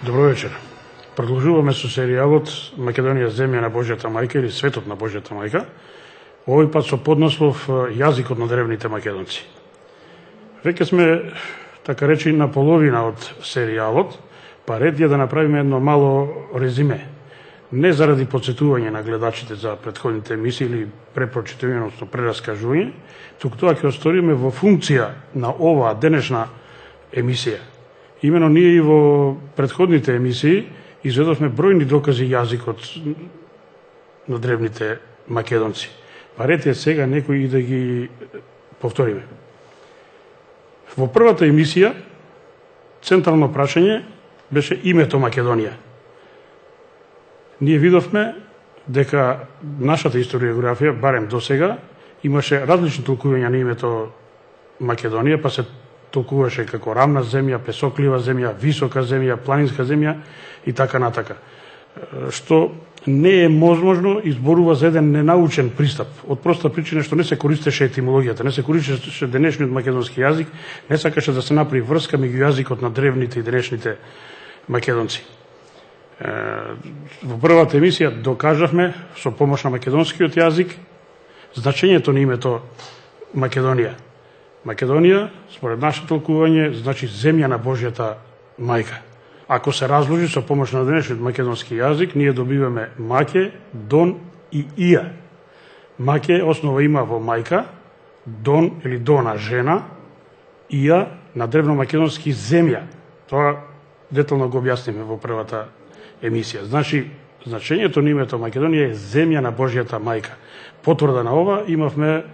Добро вечер. Продолжуваме со серијалот Македонија земја на Божјата мајка или Светот на Божјата мајка, овој пат со поднаслов Јазикот на древните македонци. Веќе сме, така речи, на половина од серијалот, па ред е да направиме едно мало резиме. Не заради подсетување на гледачите за претходните емисии или препрочитување, односно прераскажување, туку тоа ќе осториме во функција на оваа денешна емисија. Имено ние и во претходните емисии изведовме бројни докази јазикот на древните македонци. Па ред е сега некои и да ги повториме. Во првата емисија централно прашање беше името Македонија. Ние видовме дека нашата историографија, барем до сега, имаше различни толкувања на името Македонија, па се толкуваше како рамна земја, песоклива земја, висока земја, планинска земја и така натака. Што не е возможно, изборува за еден ненаучен пристап, од проста причина што не се користеше етимологијата, не се користеше денешниот македонски јазик, не сакаше да се направи врска меѓу јазикот на древните и денешните македонци. Во првата емисија докажавме со помош на македонскиот јазик значењето на името Македонија. Македонија, според наше толкување, значи земја на Божјата мајка. Ако се разложи со помош на денешниот македонски јазик, ние добиваме Маке, Дон и Ија. Маке основа има во мајка, Дон или Дона жена, Ија на древномакедонски земја. Тоа детално го објасниме во првата емисија. Значи, значењето на името Македонија е земја на Божјата мајка. Потврда на ова имавме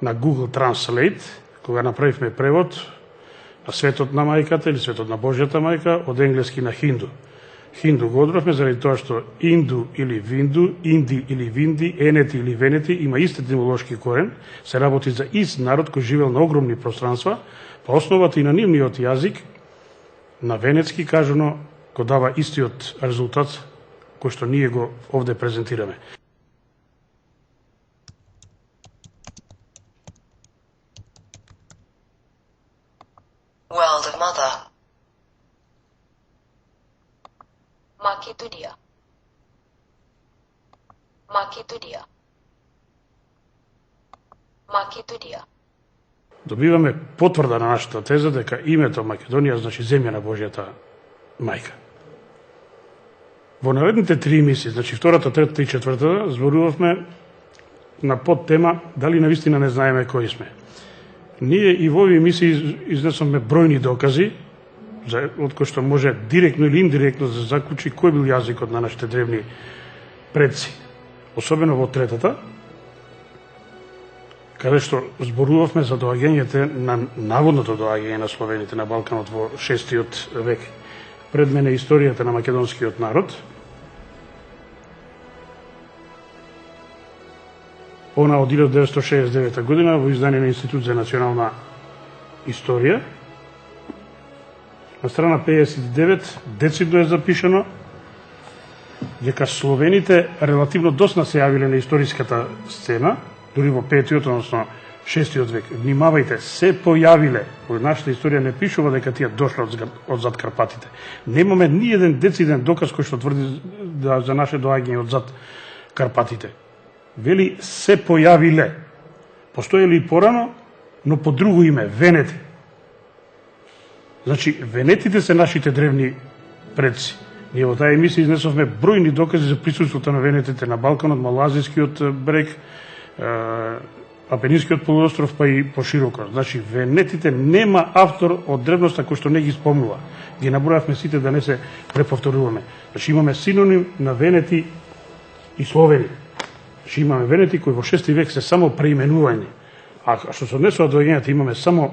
на Google Translate, кога направивме превод на Светот на мајката или Светот на Божјата мајка од енглески на хинду. Хинду го одбравме заради тоа што инду или винду, инди или винди, енети или венети има ист етимолошки корен, се работи за ист народ кој живел на огромни пространства, па основата и на нивниот јазик, на венецки кажано, го дава истиот резултат кој што ние го овде презентираме. World of Mother. Makedonia. Makedonia. Makedonia. Добиваме потврда на нашата теза дека името Македонија значи земја на Божјата мајка. Во наредните три емисии, значи втората, третата и четвртата, зборувавме на подтема дали навистина не знаеме кои сме. Ние и во овие емисии изнесовме бројни докази, од кои што може директно или индиректно да се заклучи кој бил јазикот на нашите древни предци. Особено во третата, каде што зборувавме за доаѓањето на наводното доаѓање на словените на Балканот во 6 век. Пред мене историјата на македонскиот народ. Она од 1969 година во издание на Институт за национална историја. На страна 59 децидно е запишано дека словените релативно доцна се јавиле на историската сцена, дури во 5-тиот, односно 6-тиот век. Внимавајте, се појавиле. Во нашата историја не пишува дека тие дошле од зад Карпатите. Немаме ни еден дециден доказ кој што тврди за наше доаѓање од зад Карпатите. Вели се појавиле. Постоеле и порано, но по друго име, венети. Значи, венетите се нашите древни предци. Ние во таа емисија изнесовме бројни докази за присуството на венетите на Балканот, Малоазијскиот брег, Апенинскиот полуостров, па и пошироко. Значи, венетите нема автор од древноста кој што не ги спомнува. Ги набројавме сите да не се преповторуваме. Значи, имаме синоним на венети и словени. Значи, имаме венети кои во 6 век се само преименување. А што се однесува до доаѓањето имаме само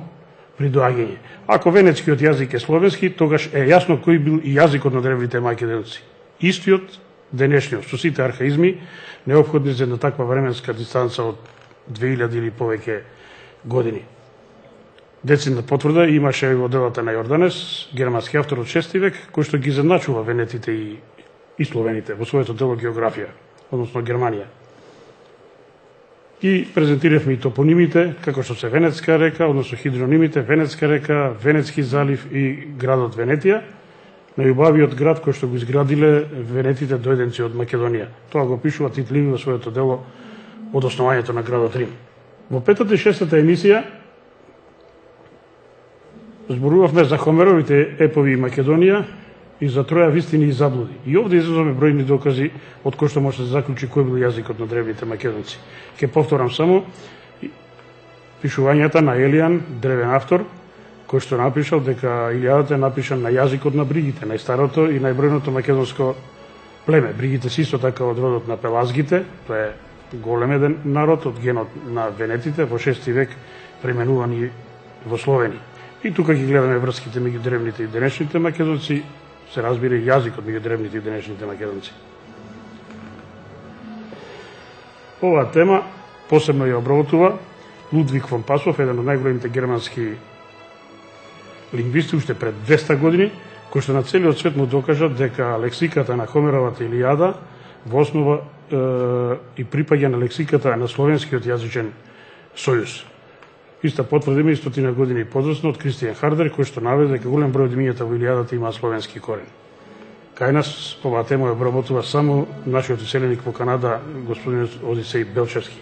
при доаѓање. Ако венецкиот јазик е словенски, тогаш е јасно кој бил и јазикот на древните македонци. Истиот денешниот, со сите архаизми, неопходни за една таква временска дистанца од 2000 или повеќе години. Децидна потврда имаше и во делата на Јорданес, германски автор од 6 век, кој што ги задначува венетите и словените во своето дело Географија, односно Германија. И презентиравме и топонимите, како што се Венецка река, односно хидронимите, Венецка река, Венецки залив и градот Венетија, најубавиот град кој што го изградиле венетите дојденци од Македонија. Тоа го пишува Тит Ливи во своето дело од основањето на градот Рим. Во петата и шестата емисија зборувавме за Хомеровите епови и Македонија и за Троја вистини и заблуди. И овде излезоме бројни докази од кои што може да се заклучи кој бил јазикот на древните македонци. Ќе повторам само пишувањата на Елијан, древен автор, кој што напишал дека Илијадата е напишан на јазикот на бригите, најстарото и најбројното македонско племе. Бригите се исто така од родот на пелазгите, тоа е голем еден народ од генот на венетите, во 6 век преименувани во Словени. И тука ги гледаме врските меѓу древните и денешните македонци, се разбира и јазикот меѓу древните и денешните македонци. Оваа тема посебно ја обработува Лудвиг фон Пасов, еден од најголемите германски лингвисти уште пред 200 години, кој што на целиот свет му докажа дека лексиката на Хомеровата Илијада во основа и припаѓа на лексиката на словенскиот јазичен сојуз. Иста потврдиме и 100 години подоцна од Кристијан Хардер, кој што наведе дека голем број од имињата во Илијадата има словенски корен. Кај нас оваа тема ја обработува само нашиот иселеник во Канада, господин Одисеј Белчевски.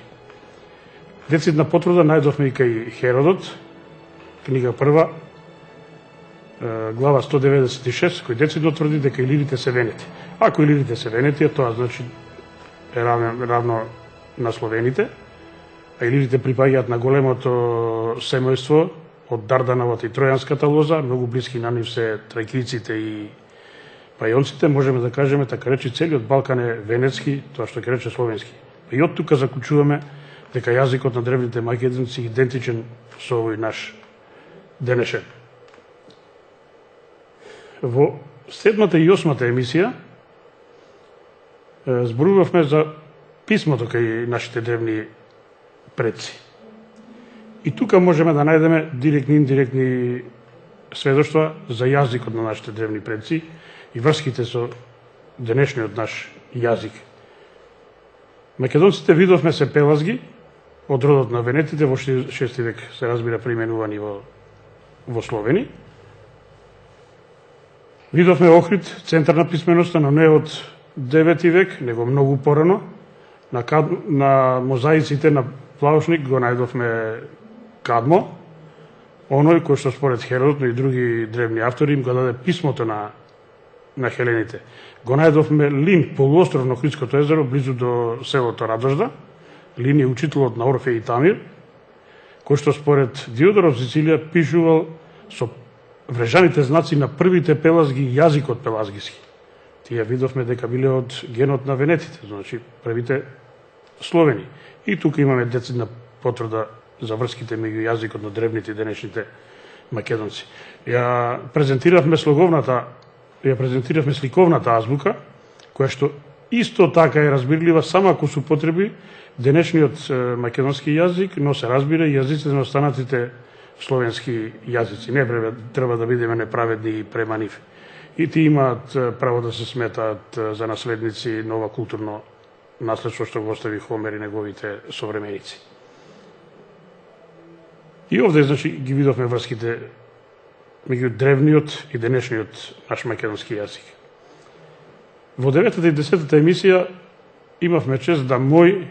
Децидна потврда најдовме и кај Херодот, книга прва, глава 196, кој децидно тврди дека илирите се венети. Ако илирите се венети, тоа значи е равно на словените, а илирите припаѓаат на големото семејство од Дардановата и Тројанската лоза, многу блиски на нив се тракийците и пајонците, можеме да кажеме така речи целиот Балкан е венецки, тоа што ќе рече словенски. И од тука заклучуваме дека јазикот на древните македонци е идентичен со овој наш денешен. Во 7-та и 8-та емисија зборувавме за писмото кај нашите древни предци. И тука можеме да најдеме директни и индиректни сведоштва за јазикот на нашите древни предци и врските со денешниот наш јазик. Македонците видовме се пелазги од родот на венетите во 6 век се разбира преименувани во Словени. Видовме Охрид, центар на писменоста, но не од 9 век, него многу порано. На мозаиците на Плаушник го најдовме Кадмо, оној кој што според Херодот, но и други древни автори им го даде писмото на хелените. Го најдовме Лин, полуостров на Охридското езеро, близу до селото Радожда. Лин е учителот на Орфеј и Тамир, кој што според Диодор од Сицилија пишувал со врежаните знаци на првите пелазги јазикот пелазгиски. Тие видовме дека биле од генот на венетите, значи првите словени. И тука имаме децидна потврда за врските меѓу јазикот на древните и денешните македонци. Ја презентиравме сликовната азбука, која што исто така е разбирлива само ако се употреби денешниот македонски јазик, но се разбира и јазиците на останатите словенски јазици. Не треба да бидеме неправедни и према нив. И ти имаат право да се сметаат за наследници нова културно наследство што го остави Хомер и неговите современици. И овде, значи, ги видовме врските меѓу древниот и денешниот наш македонски јазик. Во 9-та и 10-та емисија имавме чест да мој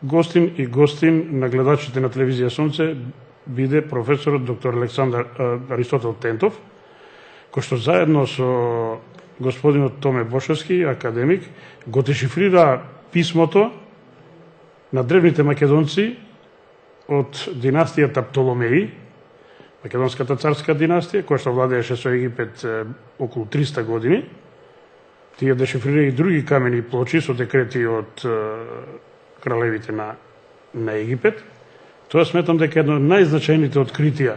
гостин и гостин на гледачите на телевизија Сонце биде професорот доктор Александар Аристотел Тентов, кој што заедно со господинот Томе Бошевски, академик, го дешифрира писмото на древните македонци од династијата Птоломеи, македонската царска династија, која што владееше со Египет околу 300 години. Тие дешифрира и други камени плочи со декрети од кралевите на Египет. Тоа сметам дека едно од најзначајните откритија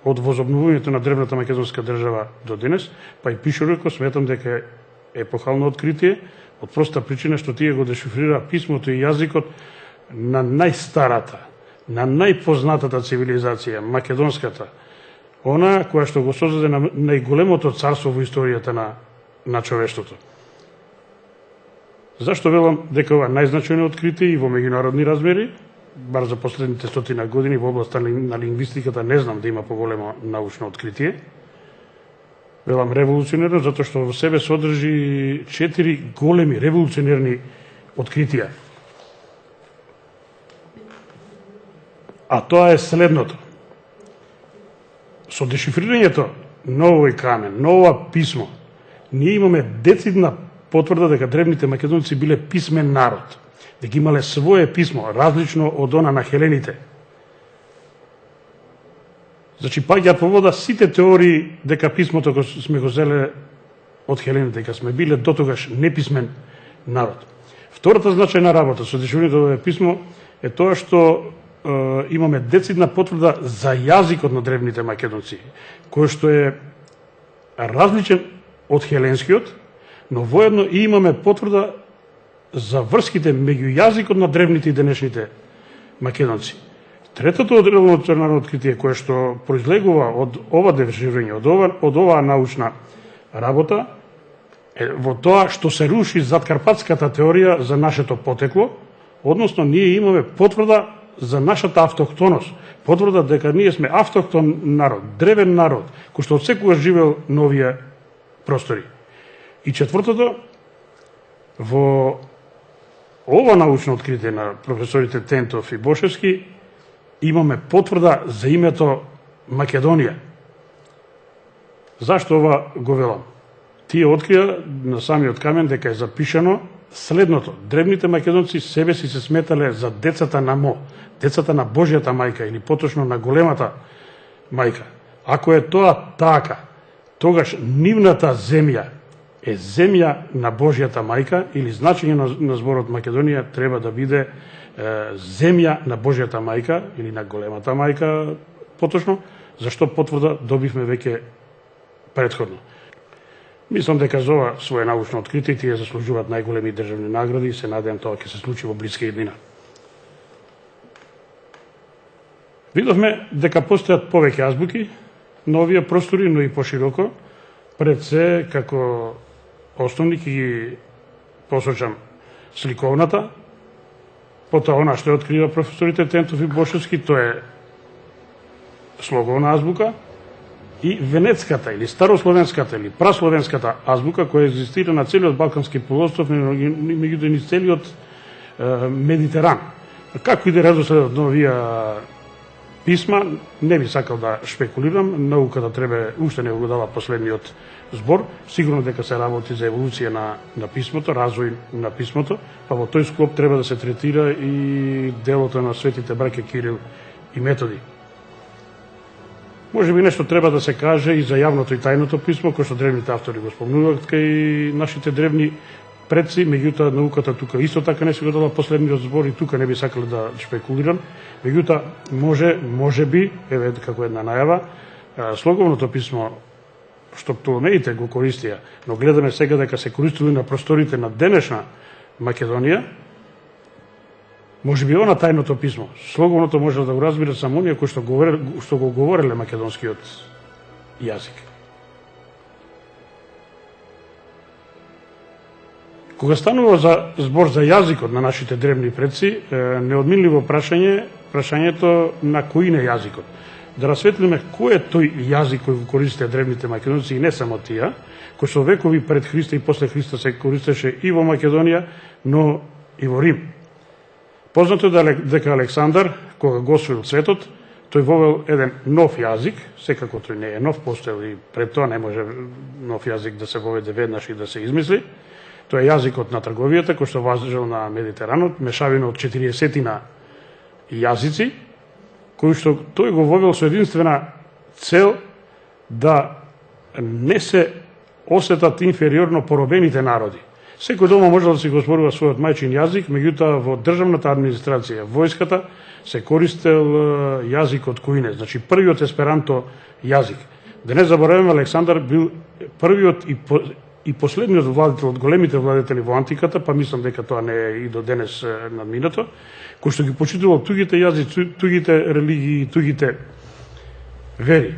од возобновувањето на древната македонска држава до денес, па и пишуроко сметам дека е епохално откритие, од проста причина што тие го дешифрира писмото и јазикот на најстарата, на најпознатата цивилизација, македонската, она која што го создаде на најголемото царство во историјата на човештвото. Зашто велам дека ова најзначајно откритие и во меѓународни размери, бар за последните 100 години во областа на лингвистиката не знам да има поголемо научно откритие. Велам револуционерно, затоа што во себе содржи 4 големи револуционерни откритија. А тоа е следното. Со дешифрирањето на овој камен, на ова писмо, ние имаме децидна потврда дека древните македонци биле писмен народ, дека имале свое писмо, различно од она на хелените. Значи, паѓаат во вода сите теории дека писмото го сме го зеле од хелените, дека сме биле дотогаш неписмен народ. Втората значајна работа со дешифрирањето овој писмо е тоа што имаме децидна потврда за јазикот на древните македонци, кој што е различен од хеленскиот, но воедно и имаме потврда за врските меѓу јазикот на древните и денешните македонци. Третото револуционарно откритие кое што произлегува од ова дешифрирање, од оваа научна работа, е во тоа што се руши задкарпатската теорија за нашето потекло, односно ние имаме потврда за нашата автохтоност, потврда дека ние сме автохтон народ, древен народ, кој што отсекогаш живеел на овие простори. И четвртото, во ова научно откритие на професорите Тентов и Бошевски, имаме потврда за името Македонија. Зашто ова го велам? Тие открија на самиот камен дека е запишано следното. Древните македонци себе си се сметале за децата на Мо, децата на Божјата мајка или поточно на големата мајка. Ако е тоа така, тогаш нивната земја е земја на Божјата мајка или значење на зборот Македонија треба да биде земја на Божјата мајка или на големата мајка поточно, зашто потврда добивме веќе претходно. Мислам дека за ова свое научно откритие тие заслужуваат најголеми државни награди и се надевам тоа ќе се случи во блиска иднина. Видовме дека постојат повеќе азбуки на овие простори, но и пошироко. Пред се, како основник ги посочам сликовната, потоа она што ја открива професорите Тентов и Бошевски, тоа е слоговна азбука, и венецката или старословенската или прасловенската азбука која екзистира на целиот Балкански полуостров, меѓутоа низ целиот Медитеран. Како и да редоследот на овие писма, не би сакал да шпекулирам, науката треба уште не го дава последниот збор, сигурно дека се работи за еволуција на писмото, развој на писмото, па во тој склоп треба да се третира и делото на светите браќа Кирил и Методи. Може би нешто треба да се каже и за јавното и тајното писмо, кој што древните автори го спомнуваат кај нашите древни предци, меѓутоа науката тука исто така не се го дала последниот збор и тука не би сакал да шпекулирам, меѓутоа може би, еве како една најава, слоговното писмо што Птоломеите го користија, но гледаме сега дека се користили на просторите на денешна Македонија, може би она тајното писмо, слоговното може да го разбира само оние кои што го говореле македонскиот јазик. Кога станува за збор за јазикот на нашите древни предци, неодминливо прашањето на кој е јазикот. Да расветлиме кој е тој јазик кој го користеа древните македонци и не само тие, кој со векови пред Христа и после Христа се користеше и во Македонија, но и во Рим. Познато е дека Александар, кога го освоил светот, тој вовел еден нов јазик, секако тој не е нов, постоел и пред тоа не може нов јазик да се воведе веднаш и да се измисли. Тоа е јазикот на трговијата, кој што важел на Медитеранот, мешавина од 40 јазици, кој што тој го вовел со единствена цел да не се осетат инфериорно поробените народи. Секој дома може да си го зборува својот мајчин јазик, меѓутоа во државната администрација, војската, се користел јазикот којне, значи првиот есперанто јазик. Да не забораваме, Александар бил првиот и последниот владетел од големите владетели во антиката, па мислам дека тоа не е и до денес надминато, кој што ги почитувал тугите јазици, тугите религии, тугите вери.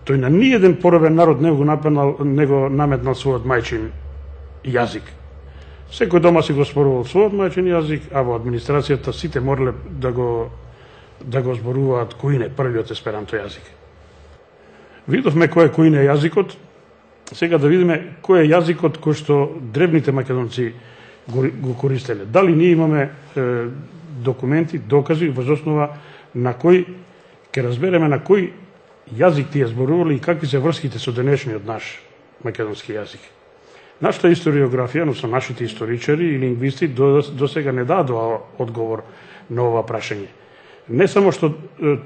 Тој на ниеден поробен народ не го наметнал својот мајчин јазик. Секој дома си го зборувал својот мајчин јазик, а во администрацијата сите морале да го зборуваат којне, првиот есперанто јазик. Видовме кој е којне јазикот Сега да видиме кој е јазикот кој што древните македонци го користеле. Дали ние имаме документи, докази воз основа на кој ќе разбереме на кој јазик тие зборувале и какви се врските со денешниот наш македонски јазик. Нашата историографија, но со нашите историчари и лингвисти до сега не дадоа одговор на ова прашање. Не само што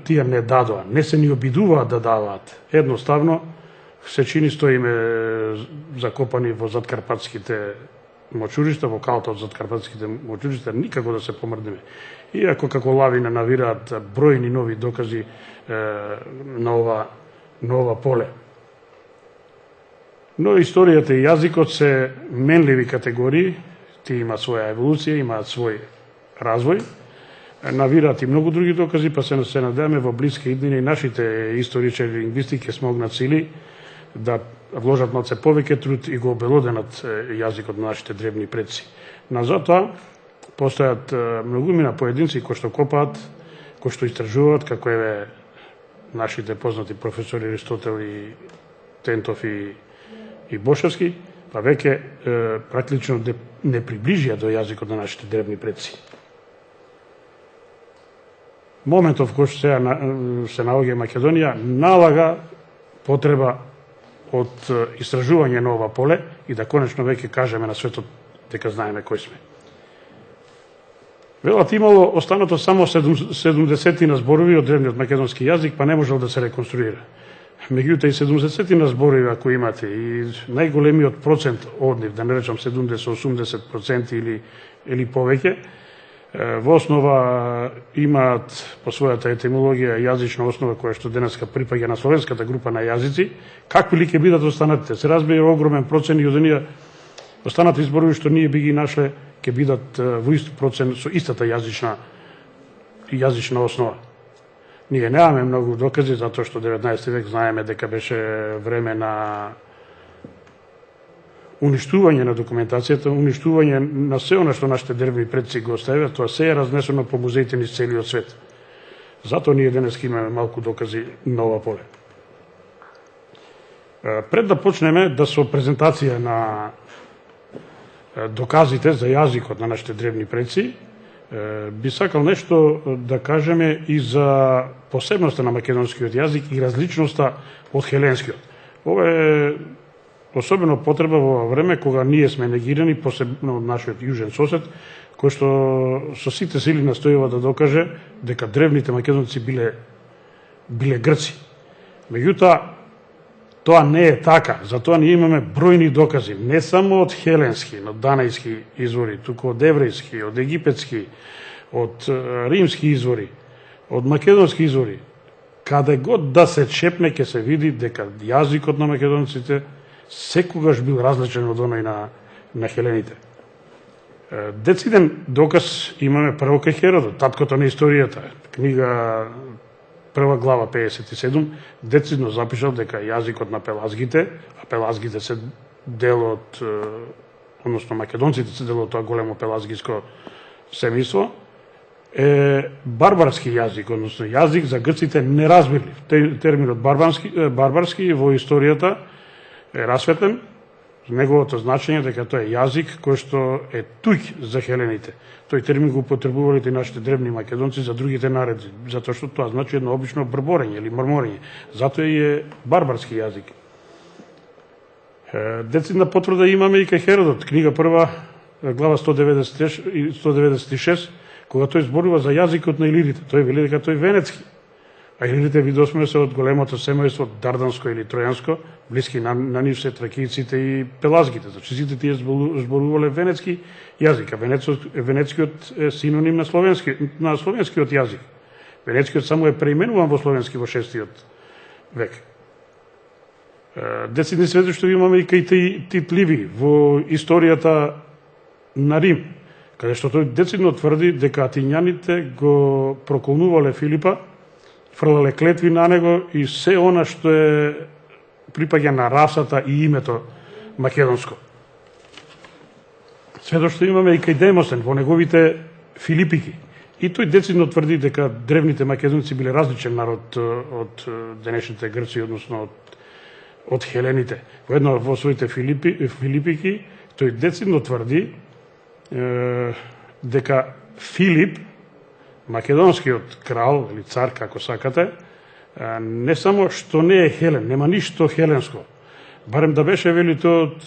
тие не дадоа, не се ни обидуваат да даваат. Едноставно се чини стоиме закопани во заткарпатските мочуришта, во калта од заткарпатските мочуришта, никако да се помрдиме. Иако како лавина навираат бројни нови докази на ова поле. Но историјата и јазикот се менливи категории, тие имаат своја еволуција, имаат свој развој, навираат и многу други докази, па се надеваме во блиски иднина и нашите историчари и лингвисти ќе смогнат сили да вложат малце повеќе труд и го обелоденат јазикот на нашите древни предци. На затоа постојат многумина поединци кои што копаат, кои што истражуваат, како еве нашите познати професори Аристотел и Тентов и Бошевски, па веќе практично не приближија до јазикот на нашите древни предци. Моментов кој што се наоѓа Македонија налага потреба од истражување на ова поле и да конечно веќе кажеме на светот дека знаеме кој сме. Велат имало останато само 70 зборови од древниот македонски јазик, па не можел да се реконструира. Меѓутоа и 70 зборови ако имате и најголемиот процент од нив, да не речам 70-80% или повеќе, во основа имаат по својата етимологија јазична основа која што денеска припаѓа на словенската група на јазици. Какви ли ќе бидат останатите? Се разбира огромен процент и од оние останати зборови што ние би ги нашле ќе бидат во ист процент со истата јазична основа. Ние немаме многу докази затоа што 19 век знаеме дека беше време на уништување на документацијата, уништување на се она што нашите древни предци го оставија, тоа се е разнесено по музеите низ целиот свет. Затоа ние денес имаме малку докази на ова поле. Пред да почнеме да со презентација на доказите за јазикот на нашите древни предци, би сакал нешто да кажеме и за посебноста на македонскиот јазик и различноста од хеленскиот. Ова е особено потреба во време кога ние сме негирани, посебно од нашиот јужен сосед, кој што со сите сили настојува да докаже дека древните македонци биле грци. Меѓутоа, тоа не е така, затоа ние имаме бројни докази, не само од хеленски, од данајски извори, туку од еврејски, од египетски, од римски извори, од македонски извори. Каде год да се чепне, ќе се види дека јазикот на македонците секогаш бил различен од оној на хелените. Дециден доказ имаме прво кај Херодот, таткото на историјата, книга прва глава 57, децидно запишал дека јазикот на пелазгите, а пелазгите се дел од, односно македонците се дел од тоа големо пелазгиско семејство, е барбарски јазик, односно јазик за грците неразбирлив. Терминот барбарски во историјата е расветлен, неговото значење дека тоа е јазик кој што е туѓ за хелените. Тој термин го употребувале и нашите древни македонци за другите народи, затоа што тоа значи едно обично брборење или мрморење. Затоа е барбарски јазик. Децидна потврда имаме и кај Херодот, книга прва, глава 196, кога тој зборува за јазикот на илирите. Тој вели дека тој венецки. А илирите видосме се од големото семејство Дарданско или Тројанско, блиски на нив се тракијците и пелазгите. Значи сите тие зборувале венецки јазик, а венецкиот е синоним на словенскиот јазик. Венецкиот само е преименуван во словенски во 6 век. Децидни сведоштви имаме и кај Тит Ливи во историјата на Рим, каде што тој децидно тврди дека атињаните го проколнувале Филипа, фрлале клетви на него и се она што е припаѓа на расата и името македонско. Сведоштво имаме и кај Демосен во неговите Филипики. И тој децидно тврди дека древните македонци биле различен народ од денешните Грци, односно од од хелените. Во своите Филипики тој децидно тврди дека Филип, македонскиот крал или цар, како сакате, не само што не е хелен, нема ништо хеленско, барем да беше, вели, тој од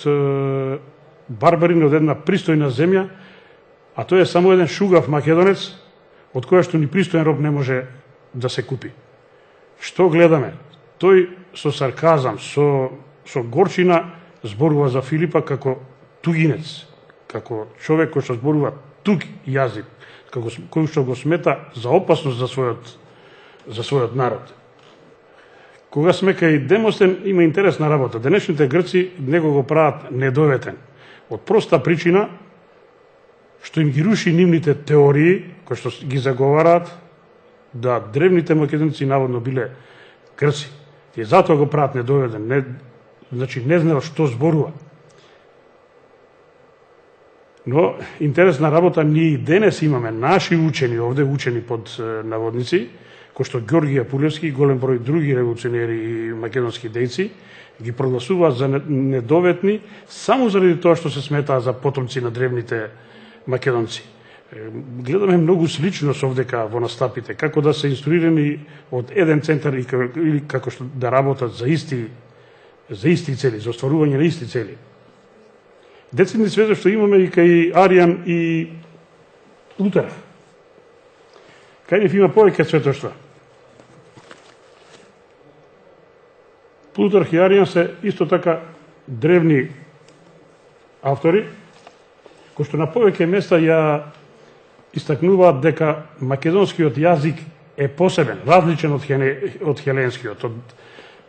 барбарин од една пристојна земја, а тој е само еден шугав македонец, од која што ни пристоен роб не може да се купи. Што гледаме? Тој со сарказам, со горчина зборува за Филипа како тугинец, како човек кој што зборува туг јазик, кој што го смета за опасност за својот народ. Кога сме кај Демостен, има интересна работа. Денешните грци него го прават недоветен. Од проста причина што им ги руши нивните теории, кои што ги заговараат, да древните македонци наводно биле грци. Тие затоа го прават недоведен. Значи, не знаел што зборува. Но, интересна работа, ние и денес имаме наши учени овде, учени под наводници, кои што Ѓоргија Пулевски и голем број други револуционери и македонски дејци, ги прогласуваат за недоветни само заради тоа што се сметаа за потомци на древните македонци. Гледаме многу сличност овдека во настапите, како да се инструирани од еден центар или како што да работат за исти цели, за остварување на исти цели. Децидни сведоштва имаме и кај Аријан и Плутар. Кај нив има повеќе сведоштва. Плутарх и Аријан се исто така древни автори, кои што на повеќе места ја истакнуваат дека македонскиот јазик е посебен, различен од хеленскиот, од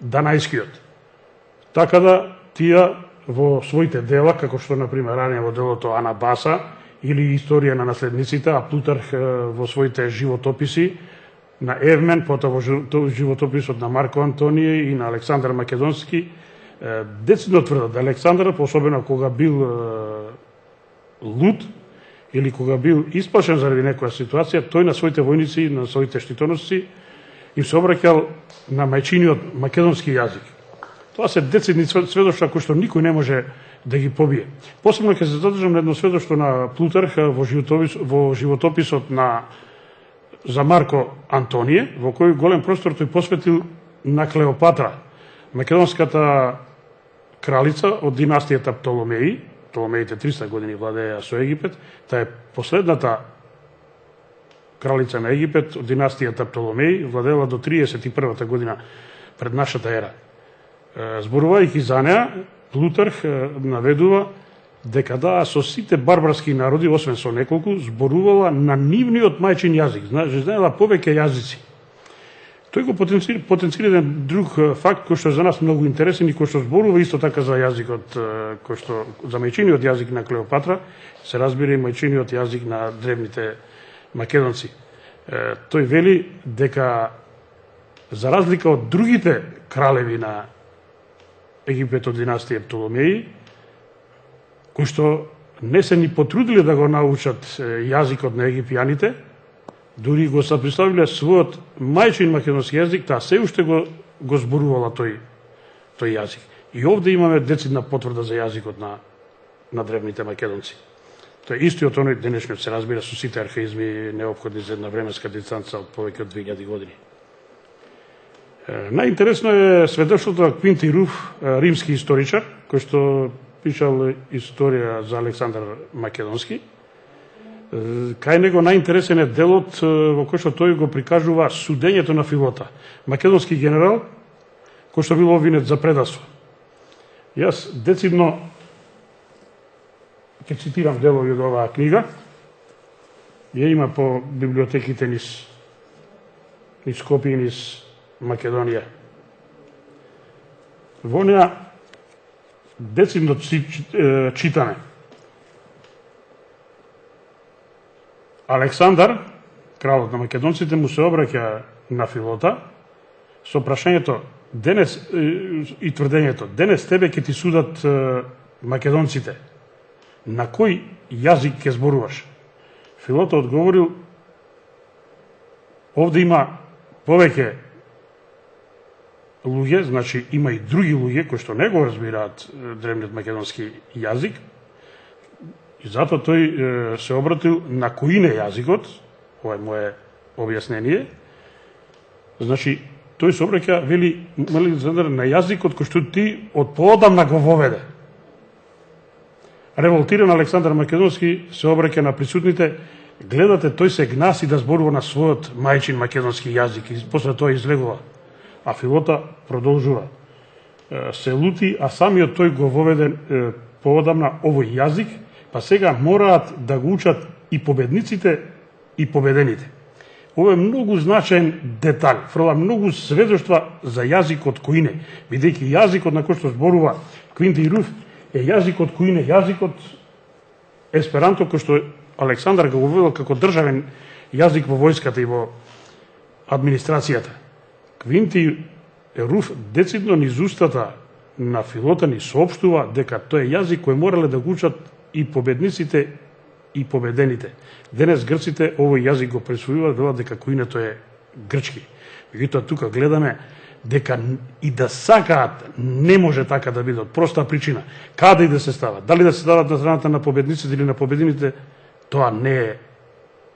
данајскиот. Така да тие во своите дела, како што например Аријан во делото Анабаса или Историја на наследниците, а Плутарх во своите животописи на Евмен, потоа во животописот на Марко Антонije и на Александар Македонски, децидно тврдат да Александар, особено кога бил луд или кога бил исплашен заради некоја ситуација, тој на своите војници, на своите штитоносци им се обраќал на мајчиниот македонски јазик. Тоа се децидни сведоштва кои што никој не може да ги побие. Посебно ќе се задржам на едно сведоштво на Плутарх во животописот за Марко Антонije, во кој голем простор тој посветил на Клеопатра, македонската кралица од династијата Птоломеи. Птоломеите 300 години владееа со Египет. Таа е последната кралица на Египет од династијата Птоломеи, владеела до 31 година пред нашата ера. Зборувајќи за неа, Плутарх наведува дека со сите барбарски народи, освен со неколку, зборувала на нивниот мајчин јазик, знаела повеќе јазици. Тој го потенцира еден друг факт кој што за нас многу интересен и кој што зборува исто така за јазикот, кој што за мајчиниот јазик на Клеопатра, се разбира и мајчиниот јазик на древните македонци. Тој вели дека за разлика од другите кралеви на Египет од династија Птоломеи, кои што не се ни потрудиле да го научат јазикот на египјаните, дури го представиле својот мајчин македонски јазик, таа се уште го зборувала тој јазик. И овде имаме децидна потврда за јазикот на древните македонци. Тоа е истиот оној денешниот, се разбира, со сите архаизми неопходни за една временска дистанца од повеќе од 2000 години. Најинтересно е сведоштвото на Квинти Руф, римски историчар, кој што пишал историја за Александар Македонски. Кај него најинтересен е делот во кој што тој го прикажува судењето на Филота, македонски генерал, кој што бил обвинет за предавство. Јас децидно ќе цитирам делови од оваа книга, ја има по библиотеките низ Скопје и низ Македонија. Во неа децидно читаме. Александар, кралот на македонците, му се обраќа на Филота со прашањето денес и тврдењето: денес тебе ќе ти судат македонците. На кој јазик ќе зборуваш? Филота одговорил: овде има повеќе луѓе, значи има и други луѓе кои што не го разбираат древниот македонски јазик, и затоа тој се обратил на коине јазикот, ова е мое објаснение, значи тој се обраќа, вели, на јазикот кој што ти од поодамна го воведе. Револтиран Александар Македонски се обраќа на присутните, гледате, тој се гнаси да зборува на својот мајчин македонски јазик и после тоа излегува. А Филота продолжува. Се лути, а самиот тој го воведе поодамна овој јазик, па сега мораат да го учат и победниците и победените. Ова е многу значаен детал, фрла многу сведоштва за јазикот коине, бидејќи јазикот на кој што зборува Квинти Руф е јазикот коине, јазикот есперанто кој што Александар го вовел како државен јазик во војската и во администрацијата. Квинти Руф децидно низ устата на Филота ни соопштува дека тој е јазик кој морале да го учат и победниците и победените. Денес грците овој јазик го присвојуваат, велат дека коинето е грчки. Меѓутоа тука гледаме дека и да сакаат не може така да биде, од проста причина. Каде и да се стават? Дали да се стават на страната на победниците или на победените, тоа не е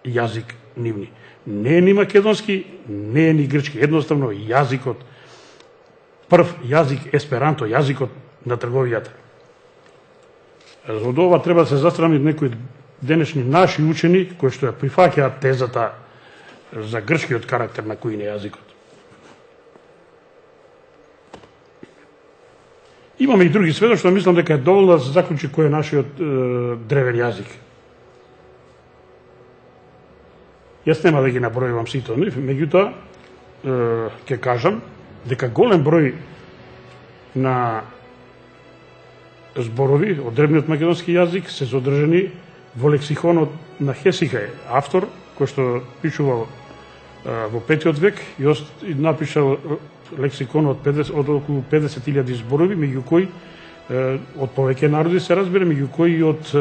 јазик нивни. Не е ни македонски, не е ни грчки. Едноставно јазикот, прв јазик есперанто, јазикот на трговијата. Од ова треба да се застрани некои денешни наши учени кои што ја прифаќаат тезата за грчкиот карактер на коине јазикот. Имаме и други сведоштва, мислам дека е доволно да се заклучи кој е нашиот древен јазик. Јас нема да ги набројувам сите нив, меѓутоа ќе кажам дека голем број на зборови од древниот македонски јазик се содржани во лексиконот на Хесихај, автор кој што пишувал во 5 век и напишал лексикон од околу 50.000 зборови, меѓу кои од повеќе народи се разбира, меѓу кои и од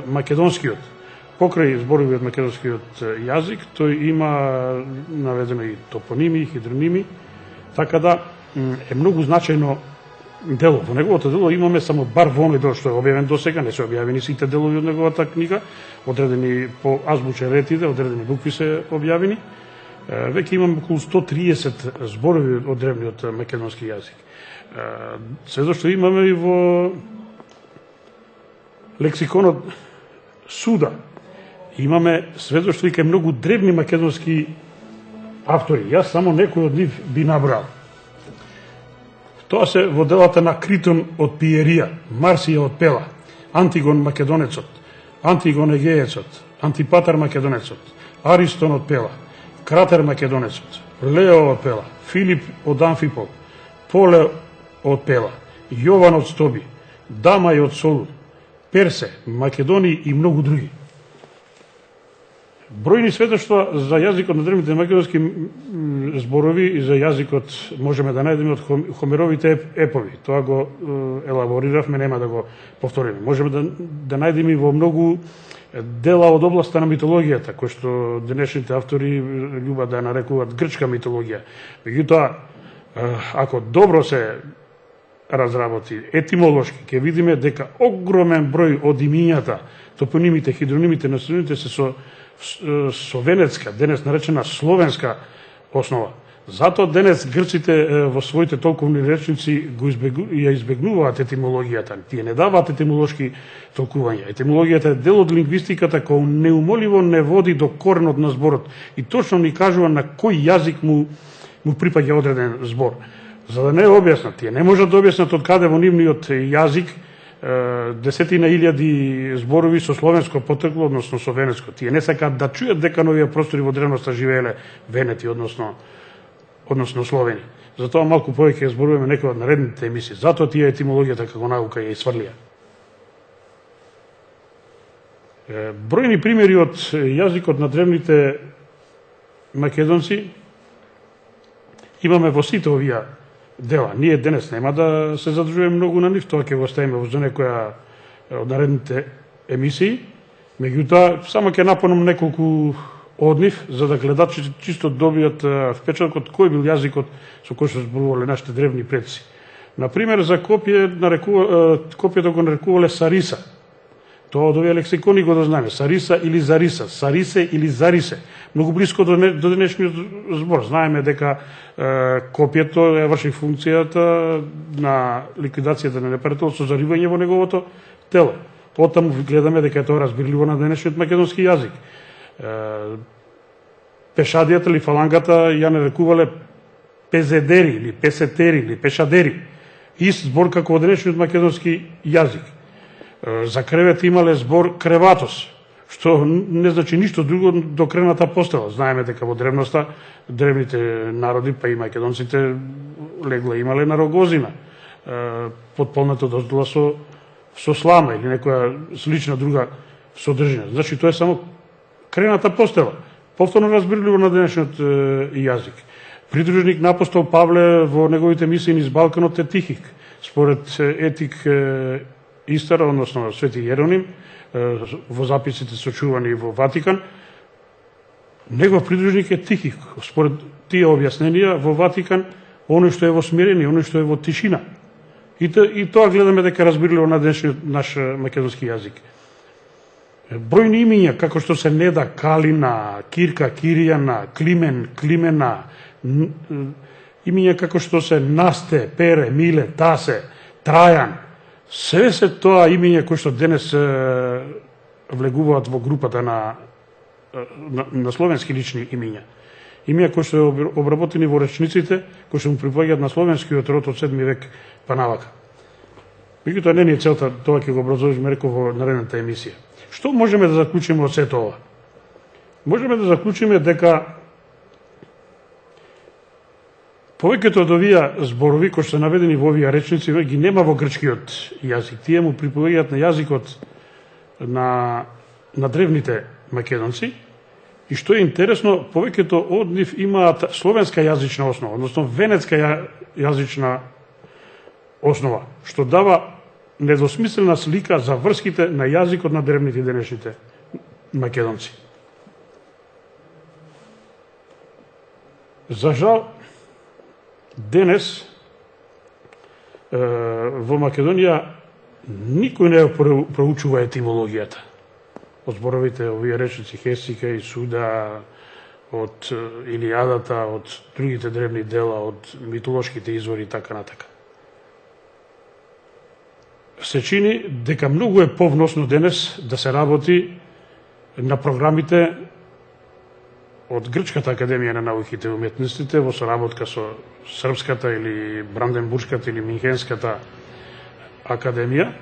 македонскиот. Покрај зборови од македонскиот јазик, тој има наведено и топоними, и хидроними, така да е многу значајно дело. Во неговото дело имаме само бар во оној дел што е објавен досега, не се објавени сите делови од неговата книга, одредени по азбучен ред, одредени букви се објавени. Веќе имаме околу 130 зборови од древниот македонски јазик. Се зашто имаме и во лексиконот Суда, имаме сведоштво и кај многу древни македонски автори. Јас само некој од нив би набрал. Тоа се во делата на Критон од Пиерија, Марсија од Пела, Антигон Македонецот, Антигон Егеецот, Антипатар Македонецот, Аристон од Пела, Кратер Македонецот, Лео од Пела, Филип од Амфипол, Поле од Пела, Јован од Стоби, Дамај од Солун, Персе, Македонија и многу други. Бројни сведоштва за јазикот на древните македонски зборови и за јазикот можеме да најдеме од Хомеровите епови. Тоа го елабориравме, нема да го повториме. Можеме да најдеме и во многу дела од областта на митологијата, кој што денешните автори љубат да нарекуваат грчка митологија. Меѓутоа, ако добро се разработи етимолошки, ќе видиме дека огромен број од имињата, топонимите, хидронимите, наслоените се со венецка, денес наречена словенска основа. Затоа денес грците во своите толковни речници ја избегнуваат етимологијата. Тие не даваат етимолошки толкувања. Етимологијата е дел од лингвистиката кој неумоливо не води до коренот на зборот и точно ни кажува на кој јазик му припаѓа одреден збор. За да не е објаснат, тие не можат да објаснат од каде во нивниот јазик десетина илјади зборови со словенско потекло, односно со венецко. Тие не сакаат да чујат дека на овие простори во древноста живееле венети, односно словени. Затоа малку повеќе зборуваме некои од наредните емисии. Затоа тие етимологијата како наука ја исфрлија. Бројни примери од јазикот на древните македонци имаме во сите овие дела. Ние денес нема да се задржуваме многу на нив, тоа ќе го оставиме во некоја од наредните емисии. Меѓутоа, само ќе напомнам неколку од нив, за да гледачите чисто добијат впечаткот кој бил јазикот со кој што зборувале нашите древни предци. Например, за копието го нарекувале Сариса. Тоа од овие лексикони го дознаеме. Сариса или Зариса, Сарисе или Зарисе. Многу блиско до денешниот збор. Знаеме дека копието ја врши функцијата на ликвидацијата на непријателот со заривање во неговото тело. Потаму гледаме дека е тоа разбирливо на денешниот македонски јазик. Пешадијата или фалангата ја нарекувале пезедери или песетери или пешадери. Ист збор како во денешниот македонски јазик. За кревет имале збор креватос, што не значи ништо друго до крената постела. Знаеме дека во древноста древните народи, па и македонците, легла имале на рогозина, потполнато доздола со слама или некоја слична друга содржина. Значи тоа е само крената постела. Повторно разбирливо на денешниот јазик. Придружник на апостол Павле во неговите мисии низ Балканот е Тихик. Според Етик Истар, односно Свети Јероним, во записите сочувани во Ватикан, негов придружник е Тихик. Според тие објасненија во Ватикан, оној што е во смирение, оној што е во тишина. И тоа гледаме дека разбирливо на денешниот наш македонски јазик. Бројни имиња, како што се Неда, Калина, Кирка, Киријана, Климен, Климена, имиња како што се Насте, Пере, Миле, Тасе, Трајан, се тоа имиња кои што денес влегуваат во групата на словенски лични имиња. Имиња кои што се обработени во речниците, кои што му припаѓаат на словенскиот род од 7 век па навака. Меѓутоа не ни е целта, тоа ќе го образложиме реков во наредната емисија. Што можеме да заклучиме од сето ова? Можеме да заклучиме дека повеќето од овие зборови кои што се наведени во овие речници ги нема во грчкиот јазик. Тие му припоѓаат на јазикот на древните македонци. И што е интересно, повеќето од нив имаат словенска јазична основа, односно венецка јазична основа, што дава недосмислена слика за врските на јазикот на древните и денешните македонци. За жал, денес во Македонија никој не проучува етимологијата од зборовите овие речници Хесика и Суда, од Илијадата, од другите древни дела, од митолошките извори и така натака. Се чини дека многу е повносно денес да се работи на програмите од Грчката академија на науките и уметностите во соработка со Српската или Бранденбуршката или Минхенската академија.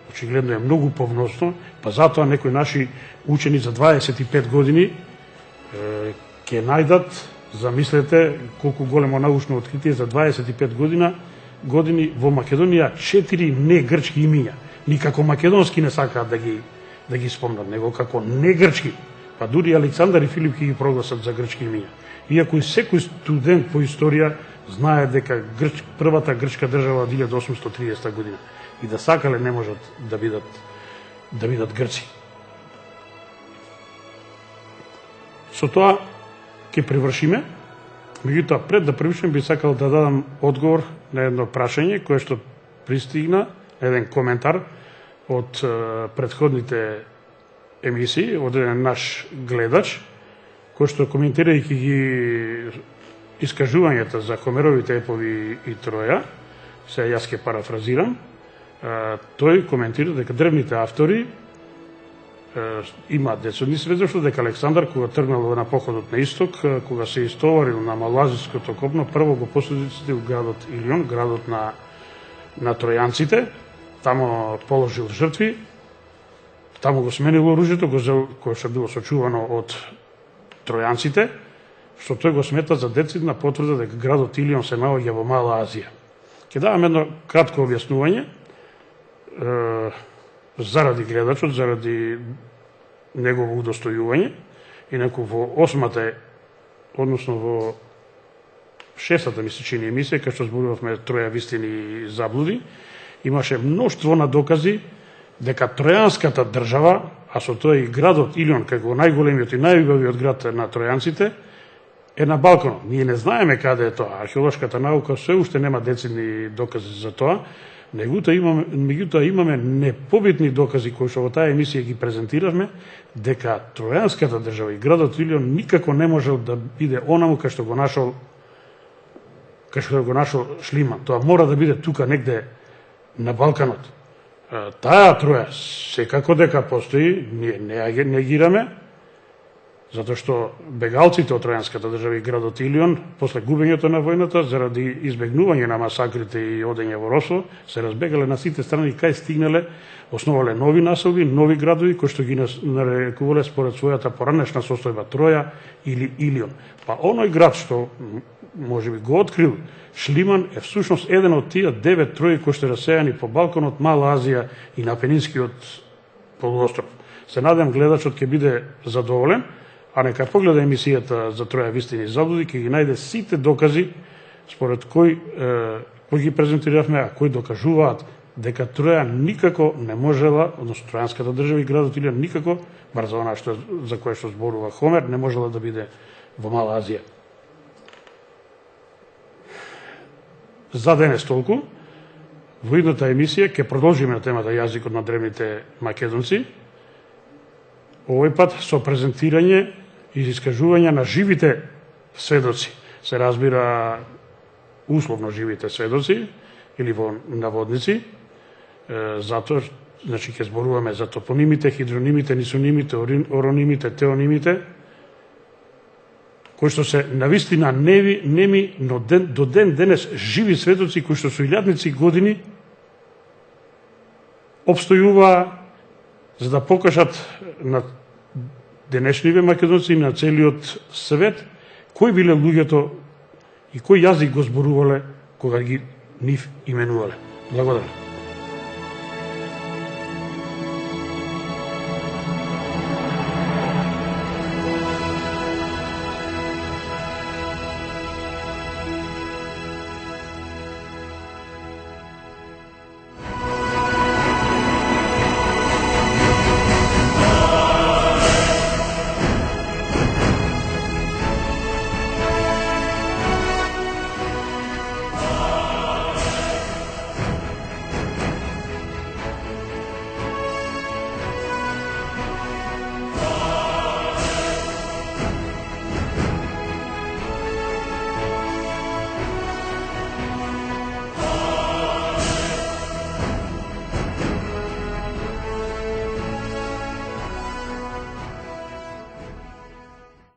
Очигледно е многу повносно, па затоа некои наши учени за 25 години ќе најдат, замислете колку големо научно откритие, за 25 години во Македонија 4 не грчки имиња. Никако македонски не сакаат да ги спомнат, него како не грчки. Па дури Александар и Филип ќе ги прогласат за грчки имиња. Иако и секој студент по историја знае дека првата грчка држава од 1830 година. И да сакале не можат да бидат грци. Со тоа ќе привршиме. Меѓутоа, пред да привршиме, би сакал да дадам одговор на едно прашање кое што пристигна, еден коментар од претходните емисии, од еден наш гледач, кој што коментирајќи ги искажувањата за Хомеровите епови и Троја, се јас ќе парафразирам, тој коментира дека древните автори имаат децодни сведоштва дека Александар, кога тргнал на походот на исток, кога се истоварил на Малазиското копно, прво го посетил градот Илион, градот на тројанците, тамо положил жртви, тамо го сменил оружјето, кое што било сочувано од тројанците, што тој го смета за децидна потврда дека градот Илион се наоѓа во Мала Азија. Ќе давам едно кратко објаснување заради гледачот, заради негово удостојување. Инаку во 8-та, односно во 6-та ми се чини емисија, кај што зборувавме Троја вистини и заблуди, имаше мноштво на докази дека тројанската држава, а со тоа и градот Илион, како најголемиот и најубавиот град на тројанците, е на Балканот. Ние не знаеме каде е тоа. Археолошката наука се уште нема децидни докази за тоа. Меѓутоа имаме непобитни докази кои што во таа емисија ги презентиравме, дека тројанската држава и градот Илион никако не можел да биде онаму кај што го нашол Шлиман. Тоа мора да биде тука негде на Балканот. Таа Троја секако дека постои, ние не ја негираме, затоа што бегалците од тројанската држава и градот Илион, после губењето на војната, заради избегнување на масакрите и одење во робство, се разбегале на сите страни кај стигнале, основале нови населби, нови градови, кои што ги нарекувале според својата поранешна состојба Троја или Илион. Па оној град што можеби го открил Шлиман е всушност еден од тие 9 трои кои што расејани по Балканот, Мала Азија и на Пенинскиот полуостров. Се надам гледачот ќе биде задоволен, а нека погледа емисијата за Троја вистини и заблуди, ќе ги најде сите докази според кои ги презентиравме, а кои докажуваат дека Троја никако не можела, односно тројанската држава и градот Илион никако, бар за она за кое што зборува Хомер, не можела да биде во Мала Азија. За денес толку. Во идната емисија ќе продолжиме на темата јазикот на древните македонци. Овој пат со презентирање и искажување на живите сведоци. Се разбира условно живите сведоци или во наводници. Затоа, значи, ќе зборуваме за топонимите, хидронимите, нисонимите, оронимите, теонимите, кои што се навистина неми, но до ден денес живи сведоци кои што со илјадници години обстојуваа за да покажат на денешниве македонци и на целиот свет кои биле луѓето и кој јазик го зборувале кога ги нив именувале. Благодарам.